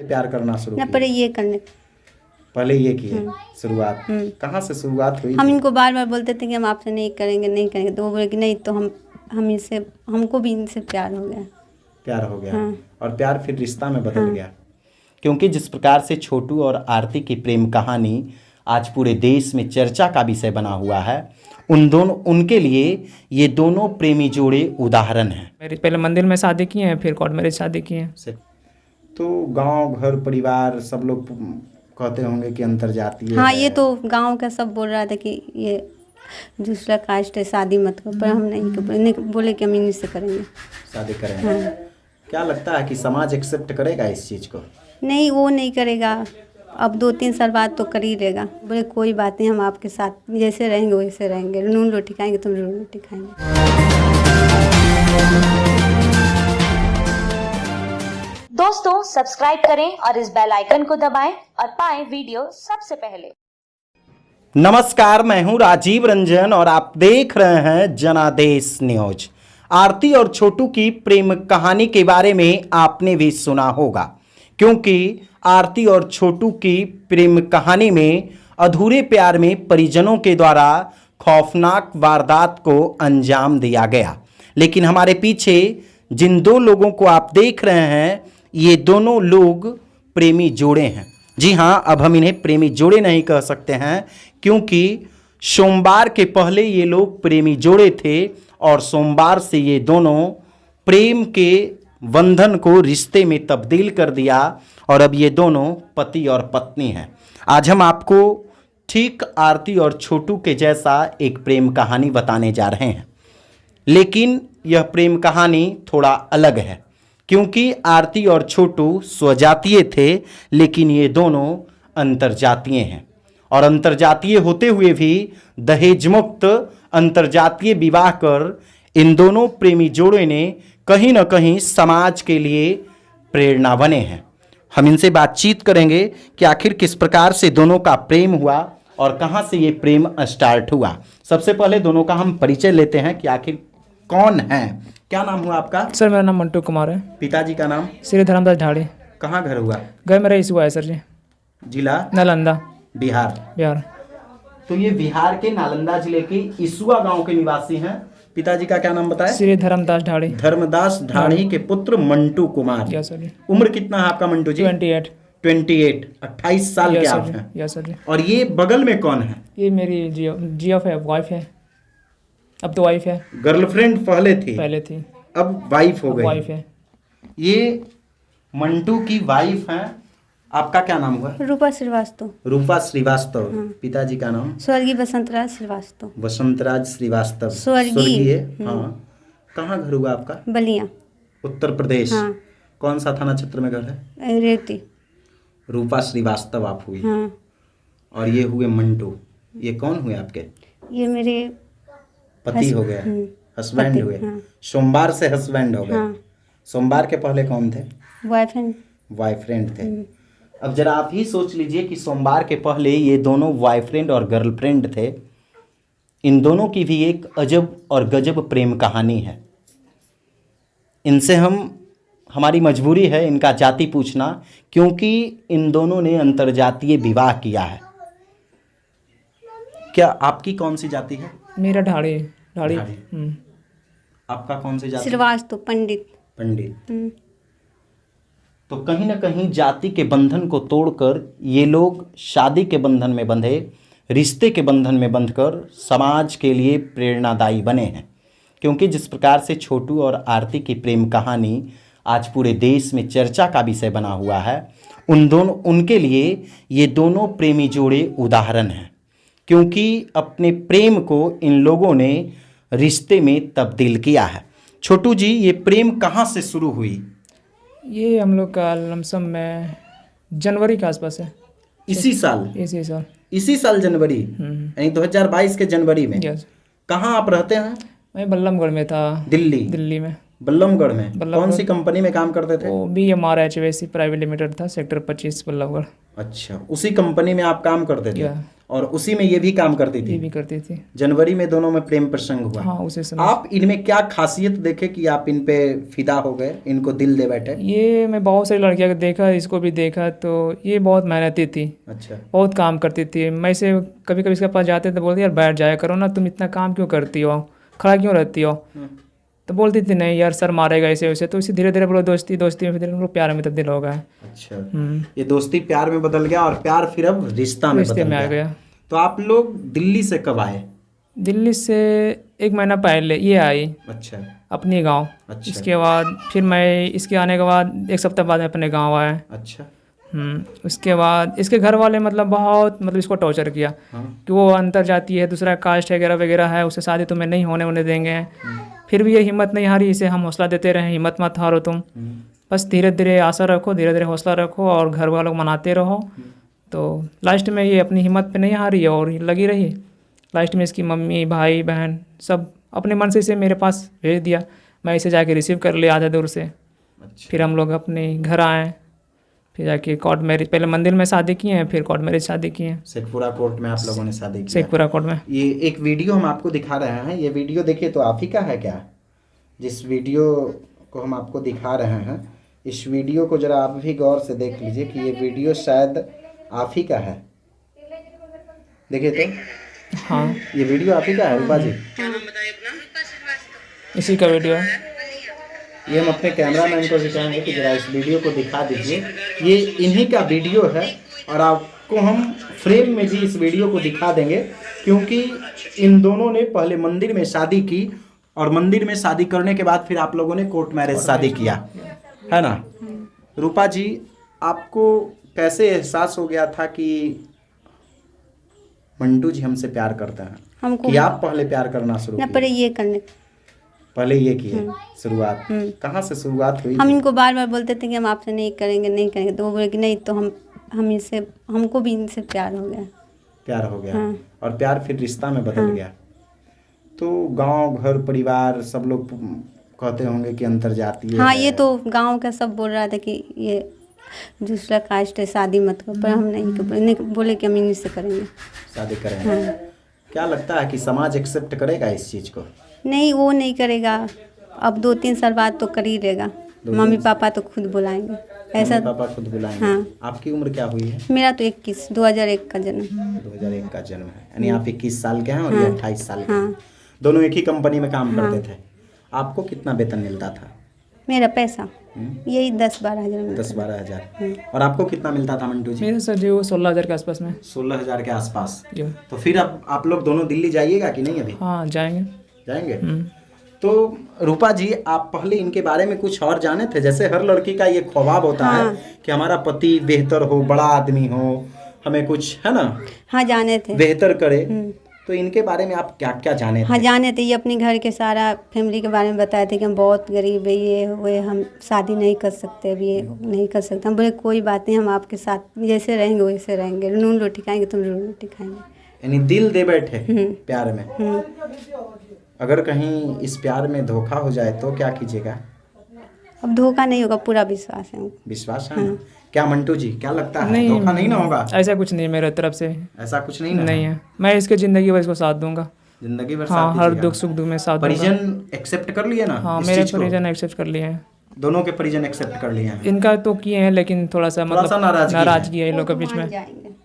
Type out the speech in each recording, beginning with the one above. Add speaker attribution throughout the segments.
Speaker 1: प्यार करना शुरू
Speaker 2: ना
Speaker 1: किया?
Speaker 2: पहले ये करने।
Speaker 1: पहले ये किए शुरुआत। कहाँ से शुरुआत हुई
Speaker 2: हम
Speaker 1: थी?
Speaker 2: इनको बार बार बोलते थे कि हम आपसे नहीं करेंगे नहीं करेंगे, तो वो बोले कि नहीं, तो हम इनसे, हमको भी इनसे प्यार हो गया।
Speaker 1: प्यार हो गया
Speaker 2: हाँ।
Speaker 1: और प्यार फिर रिश्ता में बदल
Speaker 2: हाँ।
Speaker 1: गया। क्योंकि जिस प्रकार से छोटू और आरती की प्रेम कहानी आज पूरे देश में चर्चा का विषय बना हुआ है, उनके लिए ये दोनों प्रेमी जोड़े उदाहरण हैं।
Speaker 3: मेरी पहले मंदिर में शादी की है, फिर कोर्ट मैरिज शादी की है।
Speaker 1: तो गांव घर परिवार सब लोग कहते होंगे कि अंतरजातीय
Speaker 2: हाँ,
Speaker 1: है।
Speaker 2: ये तो गांव का सब बोल रहा था कि ये दूसरा कास्ट है, शादी मत करो, पर हम नहीं बोले कि हम इन्हीं से करेंगे।
Speaker 1: शादी करेंगे।
Speaker 2: हाँ।
Speaker 1: क्या लगता है कि समाज एक्सेप्ट करेगा इस चीज़ को?
Speaker 2: नहीं, वो नहीं करेगा। अब 2-3 साल बाद तो कर ही लेगा। बोले कोई बात नहीं, हम आपके साथ जैसे रहेंगे वैसे रहेंगे, नून रोटी खाएंगे तुम नून रोटी खाएंगे।
Speaker 4: दोस्तों सब्सक्राइब करें और इस बेल आइकन को दबाएं और पाएं वीडियो सबसे पहले।
Speaker 1: नमस्कार, मैं हूं राजीव रंजन और आप देख रहे हैं जनादेश न्यूज। आरती और छोटू की प्रेम कहानी के बारे में आपने भी सुना होगा, क्योंकि आरती और छोटू की प्रेम कहानी में अधूरे प्यार में परिजनों के द्वारा खौफनाक वारदात को अंजाम दिया गया। लेकिन हमारे पीछे जिन दो लोगों को आप देख रहे हैं, ये दोनों लोग प्रेमी जोड़े हैं। जी हाँ, अब हम इन्हें प्रेमी जोड़े नहीं कह सकते हैं, क्योंकि सोमवार के पहले ये लोग प्रेमी जोड़े थे और सोमवार से ये दोनों प्रेम के बंधन को रिश्ते में तब्दील कर दिया और अब ये दोनों पति और पत्नी हैं। आज हम आपको ठीक आरती और छोटू के जैसा एक प्रेम कहानी बताने जा रहे हैं, लेकिन यह प्रेम कहानी थोड़ा अलग है, क्योंकि आरती और छोटू स्वजातीय थे, लेकिन ये दोनों अंतर्जातीय हैं और अंतर्जातीय होते हुए भी दहेज मुक्त अंतर्जातीय विवाह कर इन दोनों प्रेमी जोड़े ने कहीं न कहीं समाज के लिए प्रेरणा बने हैं। हम इनसे बातचीत करेंगे कि आखिर किस प्रकार से दोनों का प्रेम हुआ और कहां से ये प्रेम स्टार्ट हुआ। सबसे पहले दोनों का हम परिचय लेते हैं कि आखिर कौन है। क्या नाम हुआ आपका?
Speaker 3: सर मेरा नाम मंटू कुमार है।
Speaker 1: पिताजी का नाम?
Speaker 3: श्री धर्मदास ढाड़ी।
Speaker 1: कहाँ घर हुआ?
Speaker 3: घर मेरा इस हुआ है सर जी।
Speaker 1: जिला?
Speaker 3: नालंदा,
Speaker 1: बिहार।
Speaker 3: बिहार।
Speaker 1: तो ये बिहार के नालंदा जिले के इसुआ गांव के निवासी हैं। पिताजी का क्या नाम बताया?
Speaker 3: श्री धर्मदास ढाड़ी।
Speaker 1: धर्मदास ढाड़ी के पुत्र मंटू कुमार।
Speaker 3: यस सर जी।
Speaker 1: उम्र कितना है आपका मंटू जी?
Speaker 3: 28।
Speaker 1: 28 साल के आप हैं।
Speaker 3: यस सर जी।
Speaker 1: और ये बगल में कौन है?
Speaker 3: ये मेरी जीएफ है, वाइफ है। अब तो वाइफ है।
Speaker 1: गर्लफ्रेंड पहले थी?
Speaker 3: पहले थी,
Speaker 1: अब वाइफ हो गई।
Speaker 3: वाइफ है।
Speaker 1: ये मंटू की वाइफ हैं। आपका क्या नाम हुआ?
Speaker 2: रूपा श्रीवास्तव।
Speaker 1: रूपा श्रीवास्तव। पिताजी का नाम?
Speaker 2: स्वर्गीय वसंतराज श्रीवास्तव।
Speaker 1: वसंतराज श्रीवास्तव।
Speaker 2: स्वर्गीय।
Speaker 1: हाँ। कहाँ घर हुआ आपका?
Speaker 2: बलिया,
Speaker 1: उत्तर प्रदेश।
Speaker 2: हाँ।
Speaker 1: कौन सा थाना क्षेत्र में घर है?
Speaker 2: रेती।
Speaker 1: रूपा श्रीवास्तव आप हुई।
Speaker 2: हाँ।
Speaker 1: और ये हुए मंटू। ये कौन हुए आपके?
Speaker 2: ये मेरे
Speaker 1: पति हो गए, हस्बैंड
Speaker 2: पति,
Speaker 1: हुए।
Speaker 2: हाँ।
Speaker 1: सोमवार से हस्बैंड हो गए।
Speaker 2: हाँ।
Speaker 1: सोमवार के पहले कौन थे?
Speaker 2: बॉयफ्रेंड।
Speaker 1: बॉयफ्रेंड थे। अब जरा आप ही सोच लीजिए कि सोमवार के पहले ये दोनों बॉयफ्रेंड और गर्लफ्रेंड थे। इन दोनों की भी एक अजब और गजब प्रेम कहानी है। इनसे हमारी मजबूरी है इनका जाति पूछना, क्योंकि इन दोनों ने अंतर्जातीय विवाह किया है। क्या आपकी कौन सी जाति है?
Speaker 3: मेरा ढाड़ी। ढाड़ी।
Speaker 1: आपका कौन सी जाति?
Speaker 2: श्रीवास्तव, पंडित।
Speaker 1: पंडित। तो कहीं ना कहीं जाति के बंधन को तोड़कर ये लोग शादी के बंधन में बंधे, रिश्ते के बंधन में बंधकर समाज के लिए प्रेरणादायी बने हैं। क्योंकि जिस प्रकार से छोटू और आरती की प्रेम कहानी आज पूरे देश में चर्चा का विषय बना हुआ है, उनके लिए ये दोनों प्रेमी जोड़े उदाहरण हैं। क्योंकि अपने प्रेम को इन लोगों ने रिश्ते में तब्दील किया है। छोटू जी, ये प्रेम कहाँ से शुरू हुई?
Speaker 3: ये हम लोग का लमसम में जनवरी के आसपास है।
Speaker 1: इसी साल? इसी साल जनवरी, यानी 2022 के जनवरी में।
Speaker 3: यस।
Speaker 1: कहाँ आप रहते हैं?
Speaker 3: मैं बल्लमगढ़ में था। दिल्ली में।
Speaker 1: बल्लमगढ़ में? कौन सी कंपनी में काम करते थे?
Speaker 3: वो BMRHVAC प्राइवेट लिमिटेड था, सेक्टर 25 बल्लमगढ़।
Speaker 1: अच्छा, उसी कंपनी में आप काम करते थे। और उसी में ये भी काम करती
Speaker 3: ये
Speaker 1: थी।
Speaker 3: भी करती थी।
Speaker 1: जनवरी में दोनों में प्रेम प्रसंग हुआ।
Speaker 3: हाँ उसे समय।
Speaker 1: आप इनमें क्या खासियत देखे कि आप इन पे फिदा हो गए, इनको दिल दे बैठे?
Speaker 3: ये मैं बहुत सारी लड़कियां को देखा, इसको भी देखा, तो ये बहुत मेहनती थी,
Speaker 1: अच्छा।
Speaker 3: बहुत काम करती थी। मैं इसे कभी कभी इसके पास जाते तो बोलती यार बैठ जाया करो ना, तुम इतना काम क्यों करती हो, खड़ा क्यों रहती हो। तो बोलती थी नहीं यार सर मारेगा ऐसे वैसे। तो इसे धीरे धीरे बोलो दोस्ती दोस्ती में, फिर हम लोग प्यार में तब्दील हो गए।
Speaker 1: अच्छा, ये दोस्ती प्यार में बदल गया और प्यार फिर अब रिश्ता में
Speaker 3: रिश्ते
Speaker 1: बदल
Speaker 3: में आ
Speaker 1: गया।
Speaker 3: गया।
Speaker 1: तो आप लोग दिल्ली से कब आए?
Speaker 3: दिल्ली से 1 महीना पहले ये आई
Speaker 1: अच्छा
Speaker 3: अपनी गांव।
Speaker 1: अच्छा।
Speaker 3: इसके बाद फिर मैं इसके आने के बाद 1 सप्ताह बाद मैं अपने गांव आया।
Speaker 1: अच्छा।
Speaker 3: उसके बाद इसके घर वाले बहुत इसको टॉर्चर किया
Speaker 1: हाँ।
Speaker 3: कि वो अंतर जाती है, दूसरा कास्ट वगैरह वगैरह है, उससे शादी तुम्हें नहीं होने देंगे। फिर भी ये हिम्मत नहीं हारी, इसे हम हौसला देते रहे, हिम्मत मत हारो तुम, बस धीरे धीरे आशा रखो, धीरे धीरे हौसला रखो और घर वालों को मनाते रहो। तो लास्ट में ये अपनी हिम्मत पे नहीं हारी और लगी रही। लास्ट में इसकी मम्मी भाई बहन सब अपने मन से इसे मेरे पास भेज दिया, मैं इसे जाके रिसीव कर लिया आधा दूर से।
Speaker 1: अच्छा।
Speaker 3: फिर हम लोग अपने घर आए, फिर जाके कोर्ट मैरिज, पहले मंदिर में शादी किए हैं, फिर कोर्ट मैरिज शादी किए हैं।
Speaker 1: शेखपुरा कोर्ट में आप लोगों ने शादी की?
Speaker 3: शेखपुरा कोर्ट में।
Speaker 1: ये एक वीडियो हम आपको दिखा रहे हैं, ये वीडियो देखिए तो आप ही का है क्या? जिस वीडियो को हम आपको दिखा रहे हैं, इस वीडियो को जरा आप भी गौर से देख लीजिए कि ये वीडियो शायद आप ही का है। देखिए तो,
Speaker 3: हाँ
Speaker 1: ये वीडियो आप ही का है रूपा जी?
Speaker 3: इसी का वीडियो है।
Speaker 1: ये हम अपने कैमरामैन को भी कहेंगे कि जरा इस वीडियो को दिखा दीजिए, ये इन्हीं का वीडियो है और आपको हम फ्रेम में भी इस वीडियो को दिखा देंगे, क्योंकि इन दोनों ने पहले मंदिर में शादी की और मंदिर में शादी करने के बाद फिर आप लोगों ने कोर्ट मैरिज शादी किया, है ना? रूपा जी, आपको कैसे एहसास हो गया था कि मंटू जी हमसे प्यार करते हैं?
Speaker 2: हमको
Speaker 1: कि आप पहले प्यार करना शुरू
Speaker 2: ना
Speaker 1: किए?
Speaker 2: पड़े ये करने।
Speaker 1: पहले ये किए शुरुआत? कहाँ से शुरुआत हुई
Speaker 2: हम
Speaker 1: थी?
Speaker 2: इनको बार बार बोलते थे कि हम आपसे नहीं करेंगे नहीं करेंगे, तो वो बोले कि नहीं, तो हम इनसे, हमको भी इनसे प्यार हो गया।
Speaker 1: प्यार हो गया
Speaker 2: हाँ।
Speaker 1: और प्यार फिर रिश्ता में बदल गया। तो गांव घर परिवार सब लोग कहते होंगे कि अंतर जातीय
Speaker 2: हाँ,
Speaker 1: है।
Speaker 2: ये तो गांव का सब बोल रहा था कि ये दूसरा कास्ट है, शादी मत करो, पर हम नहीं बोले कि हम इन्हीं से करेंगे।
Speaker 1: शादी करेंगे। क्या लगता है कि समाज एक्सेप्ट करेगा इस चीज को?
Speaker 2: नहीं, वो नहीं करेगा। अब 2-3 साल बाद तो कर ही लेगा। मम्मी पापा तो खुद बुलाएंगे ऐसा।
Speaker 1: मम्मी पापा खुद बुलाएंगे।
Speaker 2: हाँ।
Speaker 1: आपकी उम्र क्या हुई है?
Speaker 2: मेरा तो 2001 का जन्म।
Speaker 1: 2001 का जन्म है, यानी आप 21 साल के हैं और ये 28 साल के हैं।
Speaker 2: हाँ।
Speaker 1: दोनों एक ही कंपनी में काम करते थे। आपको कितना वेतन मिलता था?
Speaker 2: मेरा पैसा यही 10-12 हज़ार मिलता
Speaker 1: 10-12 हज़ार। और आपको कितना मिलता था मंटू जी?
Speaker 3: मेरे सर जी वो 16,000 के आसपास में।
Speaker 1: 16,000 के आसपास।
Speaker 3: जो
Speaker 1: तो फिर अब आप लोग दोनों दिल्ली जाइएगा कि नहीं अभी?
Speaker 3: हाँ जाएंगे।
Speaker 1: जाएंगे। तो रूपा जी, आप पहले इनके बारे में कुछ और जाने थे? जैसे हर लड़की का ये ख्वाब होता है कि हमारा पति बेहतर हो, बड़ा आदमी हो, हमें कुछ, है ना,
Speaker 2: हाँ जाने थे।
Speaker 1: बेहतर करे। तो इनके बारे में आप क्या क्या जाने थे?
Speaker 2: हाँ जाने थे। ये अपने घर के सारा फैमिली के बारे में बताए थे कि हम बहुत गरीब है, ये हुए, हम शादी नहीं कर सकते, अभी ये नहीं कर सकते। हम बोले कोई बात नहीं, हम आपके साथ जैसे रहेंगे वैसे रहेंगे, नून रोटी खाएंगे तुम नून रोटी खाएंगे।
Speaker 1: यानी दिल दे बैठे प्यार में। अगर कहीं इस प्यार में धोखा हो जाए तो क्या कीजिएगा?
Speaker 2: अब धोखा नहीं होगा, पूरा विश्वास है।
Speaker 1: विश्वास है ना? क्या मंटू जी, क्या लगता है धोखा नहीं ना होगा?
Speaker 3: ऐसा कुछ नहीं है मेरे तरफ से।
Speaker 1: ऐसा कुछ नहीं ना?
Speaker 3: नहीं है, मैं इसके ज़िंदगी भर इसको साथ दूंगा।
Speaker 1: जिंदगी भर
Speaker 3: हाँ,
Speaker 1: साथ
Speaker 3: हर
Speaker 1: दीजिएगा।
Speaker 3: दुख सुख दुख में साथ दूंगा।
Speaker 1: परिजन एक्सेप्ट कर लिए ना?
Speaker 3: हाँ,
Speaker 1: इस
Speaker 3: मेरे
Speaker 1: चीज को?
Speaker 3: परिजन एक्सेप्ट कर लिए हैं।
Speaker 1: दोनों के परिजन एक्सेप्ट कर लिए हैं।
Speaker 3: इनका तो किए हैं लेकिन थोड़ा सा नाराजगी है इन लोगों के बीच में।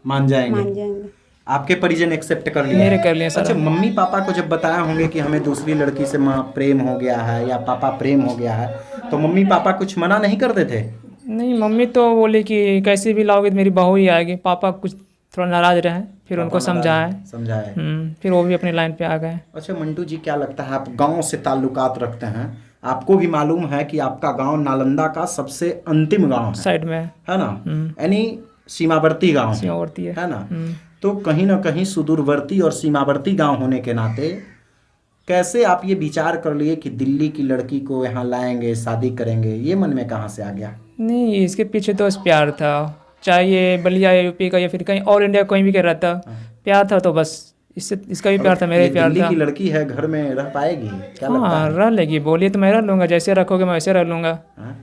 Speaker 1: मान जाएंगे।
Speaker 2: मान जाएंगे।
Speaker 1: आपके परिजन एक्सेप्ट कर लिए?
Speaker 3: मेरे कर लिए सर।
Speaker 1: अच्छा, मम्मी पापा को जब बताया होंगे कि हमें दूसरी लड़की से माँ प्रेम हो गया है या पापा प्रेम हो गया है, तो मम्मी पापा कुछ मना नहीं करते थे?
Speaker 3: नहीं, मम्मी तो बोली कि कैसे भी लाओगे तो मेरी बहू ही आएगी। पापा कुछ थोड़ा नाराज रहे, फिर उनको समझाए। फिर वो भी अपनी लाइन पे आ गए।
Speaker 1: अच्छा मंटू जी, क्या लगता है, आप गांव से ताल्लुकात रखते हैं, आपको भी मालूम है कि आपका गांव नालंदा का सबसे अंतिम गांव है,
Speaker 3: साइड में
Speaker 1: है ना, यानी सीमावर्ती गांव
Speaker 3: सीमावर्ती
Speaker 1: है ना? तो कहीं ना कहीं सुदूरवर्ती और सीमावर्ती गांव होने के नाते कैसे आप ये विचार कर लिए कि दिल्ली की लड़की को यहाँ लाएंगे, शादी करेंगे? ये मन में कहाँ से आ गया?
Speaker 3: नहीं, इसके पीछे तो बस प्यार था, चाहे ये बलिया या यूपी का या फिर कहीं और इंडिया कहीं भी कर रहा था, प्यार था तो बस इससे इसका भी प्यार था, मेरा भी प्यार
Speaker 1: दिल्ली
Speaker 3: था।
Speaker 1: की लड़की है, घर में रह पाएगी क्या लगता
Speaker 3: हाँ,
Speaker 1: है?
Speaker 3: रह लेगी। बोलिए तो मैं रह लूँगा, जैसे रखोगे मैं वैसे रह लूँगा।
Speaker 1: हाँ?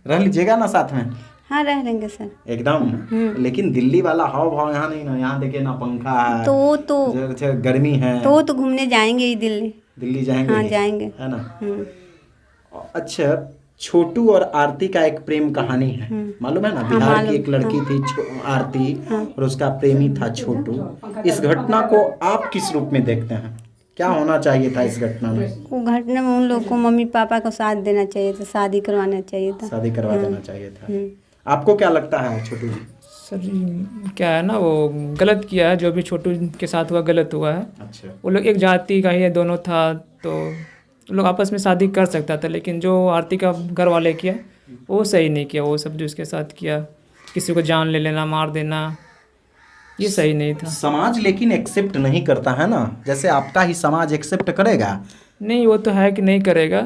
Speaker 1: रह लीजिएगा ना साथ में?
Speaker 2: हाँ रह लेंगे सर।
Speaker 1: एकदम। लेकिन दिल्ली वाला हाव भाव यहाँ नहीं ना, यहाँ देखिए ना पंखा है,
Speaker 2: तो
Speaker 1: गर्मी है।
Speaker 2: तो घूमने जाएंगे ही दिल्ली।
Speaker 1: दिल्ली जाएंगे
Speaker 2: हाँ
Speaker 1: ही,
Speaker 2: जाएंगे।
Speaker 1: है ना। अच्छा, छोटू और आरती का एक प्रेम कहानी है, मालूम है ना। बिहार की एक लड़की थी आरती, और उसका प्रेमी था छोटू। इस घटना को आप किस रूप में देखते हैं? क्या होना चाहिए था इस घटना में?
Speaker 2: वो घटना में उन लोग को मम्मी पापा को साथ देना चाहिए था, शादी करवाना चाहिए था।
Speaker 1: शादी करवा देना चाहिए था। आपको क्या लगता है छोटू जी?
Speaker 3: सर क्या है ना, वो गलत किया है, जो भी छोटू के साथ हुआ गलत हुआ है।
Speaker 1: अच्छा।
Speaker 3: वो लोग एक जाति का ही दोनों था, तो लोग आपस में शादी कर सकता था, लेकिन जो आरती का घर वाले किया वो सही नहीं किया। वो सब जो उसके साथ किया, किसी को जान ले लेना, मार देना, ये सही नहीं था।
Speaker 1: समाज लेकिन एक्सेप्ट नहीं करता है ना, जैसे आपका ही समाज एक्सेप्ट करेगा?
Speaker 3: नहीं, वो तो है कि नहीं करेगा,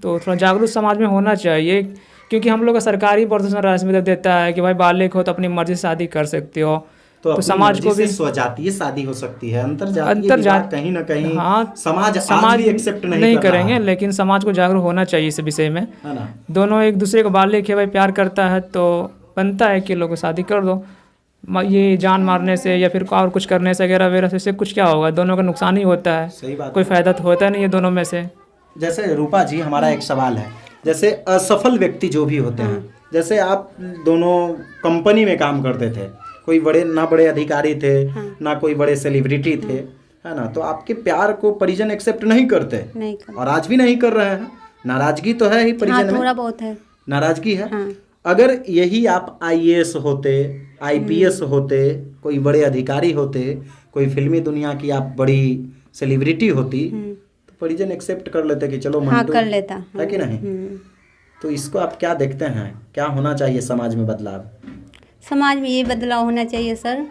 Speaker 3: तो थोड़ा जागरूक समाज में होना चाहिए, क्योंकि हम लोग का सरकारी प्रोत्साहन राशि देता है कि भाई बालिग हो तो अपनी मर्जी से शादी कर सकते हो,
Speaker 1: तो
Speaker 3: समाज को भी
Speaker 1: स्वजातीय शादी हो सकती है, अंतरजातीय कहीं ना कहीं
Speaker 3: हाँ,
Speaker 1: समाज आज भी एक्सेप्ट नहीं कर
Speaker 3: करेंगे,
Speaker 1: रहा है।
Speaker 3: लेकिन समाज को जागरूक होना चाहिए इस विषय में,
Speaker 1: है ना।
Speaker 3: दोनों एक दूसरे को बालिग है भाई प्यार करता है तो बनता है कि लोगों को शादी कर दो। ये जान मारने से या फिर और कुछ करने से वगैरह वगैरह से कुछ क्या होगा, दोनों का नुकसान ही होता है।
Speaker 1: सही बात।
Speaker 3: कोई फायदा तो होता नहीं है दोनों में से।
Speaker 1: जैसे रूपा जी, हमारा एक सवाल है, जैसे असफल व्यक्ति जो भी होते हैं, जैसे आप दोनों कंपनी में काम करते थे, कोई बड़े अधिकारी थे, ना कोई बड़े सेलिब्रिटी थे, है ना, तो आपके प्यार को परिजन एक्सेप्ट नहीं करते,
Speaker 2: नहीं कर।
Speaker 1: और आज भी नहीं कर रहे हैं। नाराजगी तो है ही परिजन में,
Speaker 2: थोड़ा बहुत है,
Speaker 1: नाराजगी है।
Speaker 2: हाँ।
Speaker 1: अगर यही आप आईएएस होते, आईपीएस होते, कोई बड़े अधिकारी होते, कोई फिल्मी दुनिया की आप बड़ी सेलिब्रिटी होती, तो परिजन एक्सेप्ट कर लेते कि चलो
Speaker 2: हाँ
Speaker 1: मंटू,
Speaker 2: कर लेता
Speaker 1: है कि नहीं। तो इसको आप क्या देखते हैं, क्या होना चाहिए समाज में बदलाव?
Speaker 2: समाज में ये बदलाव होना चाहिए सर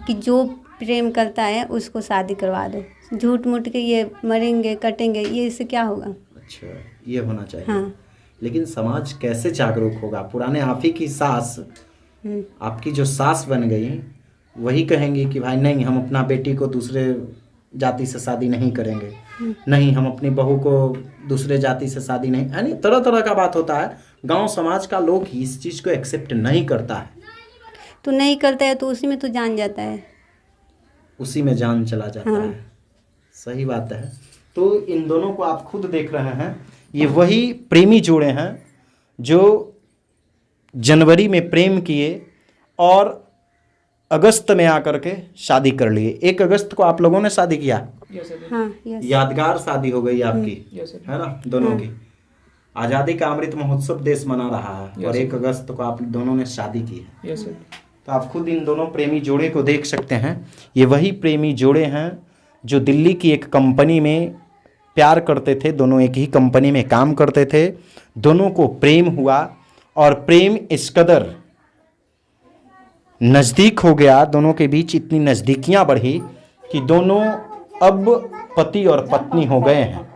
Speaker 2: कि जो प्रेम करता है उसको शादी करवा दो। झूठ मूठ के ये मरेंगे कटेंगे, ये इससे क्या होगा?
Speaker 1: अच्छा, ये होना चाहिए।
Speaker 2: हाँ।
Speaker 1: लेकिन समाज कैसे जागरूक होगा? पुराने आप ही की सास, आपकी जो सास बन गई, वही कहेंगी कि भाई नहीं, हम अपना बेटी को दूसरे जाति से शादी नहीं करेंगे, नहीं हम अपनी बहू को दूसरे जाति से शादी नहीं, यानी तरह तरह का बात होता है। गांव समाज का लोग इस चीज़ को एक्सेप्ट नहीं करता है।
Speaker 2: तो नहीं करता है तो उसी में तो जान जाता है,
Speaker 1: उसी में जान चला जाता
Speaker 2: हाँ।
Speaker 1: है। सही बात है। तो इन दोनों को आप खुद देख रहे हैं, ये वही प्रेमी जोड़े हैं जो जनवरी में प्रेम किए और अगस्त में आकर के शादी कर लिए। 1 अगस्त को आप लोगों ने शादी किया,
Speaker 2: हाँ यस।
Speaker 1: यादगार शादी हो गई आपकी, है ना, दोनों की। आज़ादी का अमृत महोत्सव देश मना रहा है, और 1 अगस्त को आप दोनों ने शादी की है। तो आप खुद इन दोनों प्रेमी जोड़े को देख सकते हैं। ये वही प्रेमी जोड़े हैं जो दिल्ली की एक कंपनी में प्यार करते थे, दोनों एक ही कंपनी में काम करते थे, दोनों को प्रेम हुआ, और प्रेम इस कदर नज़दीक हो गया, दोनों के बीच इतनी नज़दीकियां बढ़ी कि दोनों अब पति और पत्नी हो गए हैं।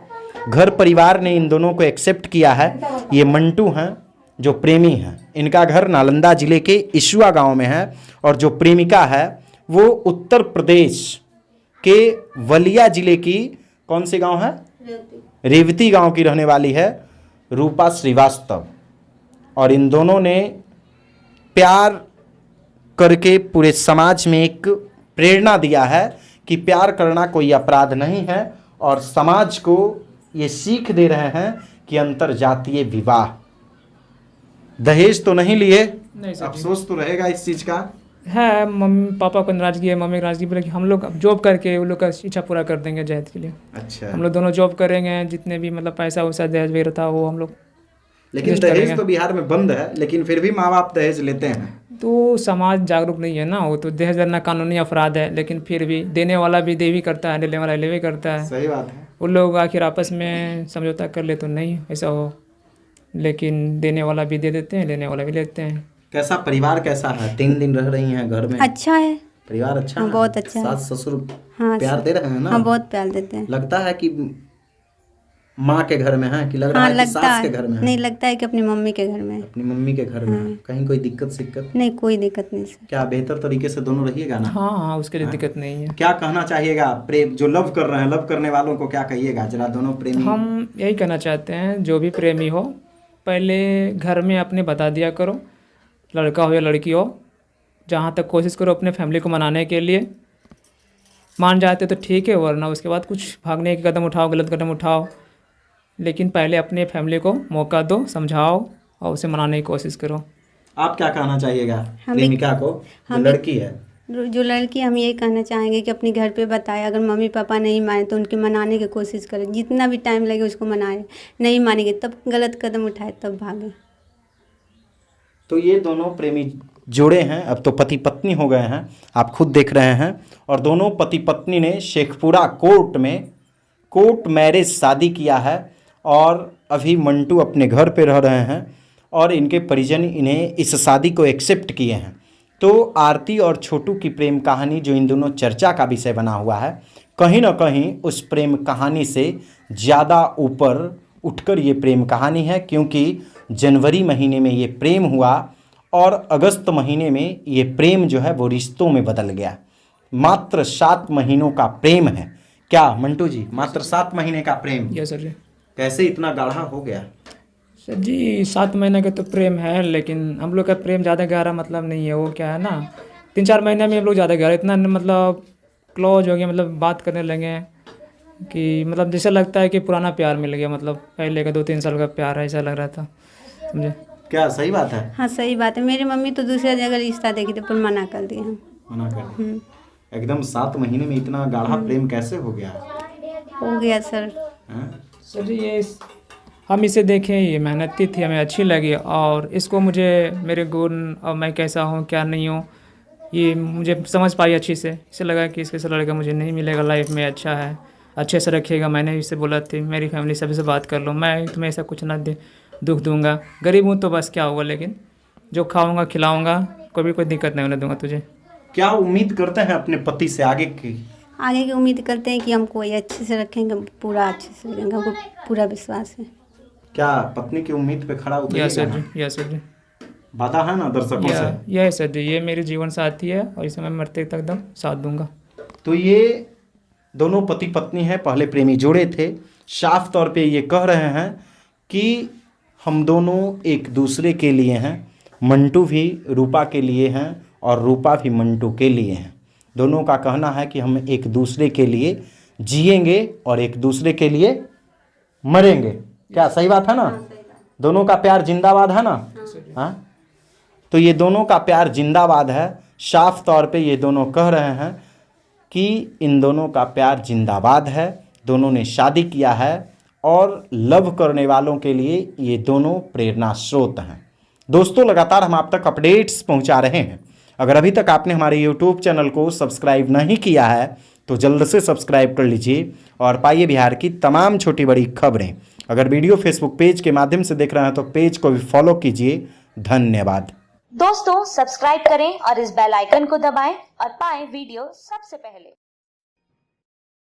Speaker 1: घर परिवार ने इन दोनों को एक्सेप्ट किया है। ये मंटू हैं जो प्रेमी हैं, इनका घर नालंदा जिले के इशुआ गांव में है, और जो प्रेमिका है वो उत्तर प्रदेश के वलिया जिले की, कौन सी गांव है, रेवती गांव की रहने वाली है, रूपा श्रीवास्तव। और इन दोनों ने प्यार करके पूरे समाज में एक प्रेरणा दिया है कि प्यार करना कोई अपराध नहीं है, और समाज को ये सीख दे रहे हैं कि अंतरजातीय विवाह। दहेज तो नहीं लिए,
Speaker 3: नहीं सर,
Speaker 1: अफसोस तो रहेगा इस चीज़ का
Speaker 3: है। मम्मी पापा को नाराजगी है, मम्मी की नाराजगी, बोले कि हम लोग जॉब करके उन लोग का इच्छा पूरा कर देंगे जहेज के लिए।
Speaker 1: अच्छा,
Speaker 3: हम लोग दोनों जॉब करेंगे, जितने भी मतलब पैसा वैसा दहेज वगैरह था वो हम लोग।
Speaker 1: लेकिन दहेज तो बिहार में बंद है, लेकिन फिर भी माँ बाप दहेज लेते हैं।
Speaker 3: तो समाज जागरूक नहीं है ना, वो तो दहेज लेना कानूनी अपराध है, लेकिन फिर भी देने वाला भी दे भी करता है, लेने वाला ले भी करता है।
Speaker 1: सही बात है।
Speaker 3: उन लोग आखिर आपस में समझौता कर ले तो नहीं ऐसा हो, लेकिन देने वाला भी दे देते हैं, लेने वाला भी लेते हैं।
Speaker 1: कैसा परिवार कैसा है? 3 दिन रह रही हैं घर में।
Speaker 2: अच्छा है
Speaker 1: परिवार अच्छा
Speaker 2: हाँ,
Speaker 1: है?
Speaker 2: बहुत अच्छा है।
Speaker 1: सास ससुर
Speaker 2: हाँ
Speaker 1: प्यार दे रहे हैं ना?
Speaker 2: हाँ बहुत प्यार देते हैं।
Speaker 1: लगता है कि माँ के घर में है कि लग रहा
Speaker 2: हाँ
Speaker 1: है कि
Speaker 2: लगता
Speaker 1: सास
Speaker 2: है,
Speaker 1: के घर में है?
Speaker 2: नहीं लगता है कि अपनी मम्मी के घर में है।
Speaker 1: अपनी मम्मी के घर में है। कहीं कोई दिक्कत सिक्कत?
Speaker 2: नहीं कोई दिक्कत नहीं सर।
Speaker 1: क्या बेहतर तरीके से दोनों रहिएगा ना?
Speaker 3: हाँ हाँ, उसके लिए दिक्कत नहीं है।
Speaker 1: क्या कहना चाहिएगा प्रेम जो लव कर रहे हैं, लव करने वालों को क्या कहिएगा जरा, दोनों प्रेमी?
Speaker 3: हम यही कहना चाहते हैं, जो भी प्रेमी हो पहले घर में अपने बता दिया करो लड़का हो या लड़की हो, जहाँ तक कोशिश करो अपने फैमिली को मनाने के लिए। मान जाते तो ठीक है, वरना उसके बाद कुछ भागने के कदम उठाओ, गलत कदम उठाओ, लेकिन पहले अपने फैमिली को मौका दो, समझाओ और उसे मनाने की कोशिश करो।
Speaker 1: आप क्या कहना चाहिएगा
Speaker 2: हम-
Speaker 1: प्रेमिका को, जो
Speaker 2: हम-
Speaker 1: लड़की है?
Speaker 2: जो लड़की, हम ये कहना चाहेंगे कि अपने घर पे बताए, अगर मम्मी पापा नहीं माने तो उनके मनाने की कोशिश करें, जितना भी टाइम लगे उसको मनाए। नहीं मानेंगे तब गलत कदम उठाए, तब भागे।
Speaker 1: तो ये दोनों प्रेमी जोड़े हैं, अब तो पति पत्नी हो गए हैं, आप खुद देख रहे हैं। और दोनों पति पत्नी ने शेखपुरा कोर्ट में कोर्ट मैरिज शादी किया है और अभी मंटू अपने घर पे रह रहे हैं और इनके परिजन इन्हें इस शादी को एक्सेप्ट किए हैं। तो आरती और छोटू की प्रेम कहानी जो इन दोनों चर्चा का विषय बना हुआ है, कहीं ना कहीं उस प्रेम कहानी से ज़्यादा ऊपर उठकर ये प्रेम कहानी है, क्योंकि जनवरी महीने में ये प्रेम हुआ और अगस्त महीने में ये प्रेम जो है वो रिश्तों में बदल गया। मात्र 7 महीनों का प्रेम है। क्या मंटू जी, मात्र 7 महीने का प्रेम
Speaker 3: यस सर जी।
Speaker 1: कैसे इतना गाढ़ा हो गया?
Speaker 3: सर जी 7 महीने का तो प्रेम है, लेकिन हम लोग का प्रेम ज़्यादा गहरा मतलब नहीं है। वो क्या है ना, 3-4 महीने में हम लोग ज़्यादा गहरा, इतना मतलब क्लोज हो गए, मतलब बात करने लगे कि मतलब जैसे लगता है कि पुराना प्यार मिल गया, मतलब पहले का 2-3 साल का प्यार है, ऐसा लग रहा था। समझे?
Speaker 1: क्या सही बात है?
Speaker 2: हाँ सही बात है। मेरी मम्मी तो दूसरे जगह रिश्ता देखी थी पर मना कर दिए हम।
Speaker 1: मना कर दिया। एकदम 7 महीने में इतना गाढ़ा प्रेम कैसे हो गया?
Speaker 2: हो गया सर।
Speaker 1: हैं?
Speaker 3: सर जी ये हम इसे देखें, ये मेहनती थी, हमें अच्छी लगी, और इसको मुझे मेरे गुण और मैं कैसा हूँ क्या नहीं हूँ ये मुझे समझ पाई अच्छी से। इसे लगा कि इसके से लड़का मुझे नहीं मिलेगा लाइफ में, अच्छा है, अच्छे से रखेगा। मैंने इससे बोला थी मेरी फैमिली सभी से बात कर लो, मैं तुम्हें ऐसा कुछ ना दे दुख दूंगा, गरीब हूँ तो बस क्या हुआ, लेकिन जो खाऊंगा खिलाऊंगा, कोई दिक्कत नहीं होने दूंगा तुझे।
Speaker 1: क्या उम्मीद करते हैं अपने पति से आगे की?
Speaker 2: आगे की उम्मीद करते हैं कि हमको ये अच्छे से रखेंगे, पूरा अच्छे से रखेंगे, हमको पूरा विश्वास है।
Speaker 1: क्या पत्नी की उम्मीद पे खड़ा
Speaker 3: यस सर
Speaker 1: उतरिएगा?
Speaker 3: जी, यस सर जी,
Speaker 1: वादा है ना दर्शकों से?
Speaker 3: यह सर जी, ये मेरी जीवन साथी है और इसे मैं मरते तक एकदम साथ दूंगा।
Speaker 1: तो ये दोनों पति पत्नी हैं, पहले प्रेमी जोड़े थे। साफ तौर पे ये कह रहे हैं कि हम दोनों एक दूसरे के लिए हैं। मंटू भी रूपा के लिए हैं और रूपा भी मंटू के लिए हैं। दोनों का कहना है कि हम एक दूसरे के लिए जिएंगे और एक दूसरे के लिए मरेंगे। क्या सही बात है ना? दोनों का प्यार जिंदाबाद है ना? हाँ, तो ये दोनों का प्यार जिंदाबाद है। साफ तौर पे ये दोनों कह रहे हैं कि इन दोनों का प्यार जिंदाबाद है। दोनों ने शादी किया है और लव करने वालों के लिए ये दोनों प्रेरणा स्रोत हैं। दोस्तों, लगातार हम आप तक अपडेट्स पहुंचा रहे हैं। अगर अभी तक आपने हमारे यूट्यूब चैनल को सब्सक्राइब नहीं किया है तो जल्द से सब्सक्राइब कर लीजिए और पाइए बिहार की तमाम छोटी बड़ी खबरें। अगर वीडियो फेसबुक पेज के माध्यम से देख रहे हैं तो पेज को भी फॉलो कीजिए। धन्यवाद।
Speaker 4: दोस्तों सब्सक्राइब करें और इस बेल आइकन को दबाएं और पाएं वीडियो सबसे पहले।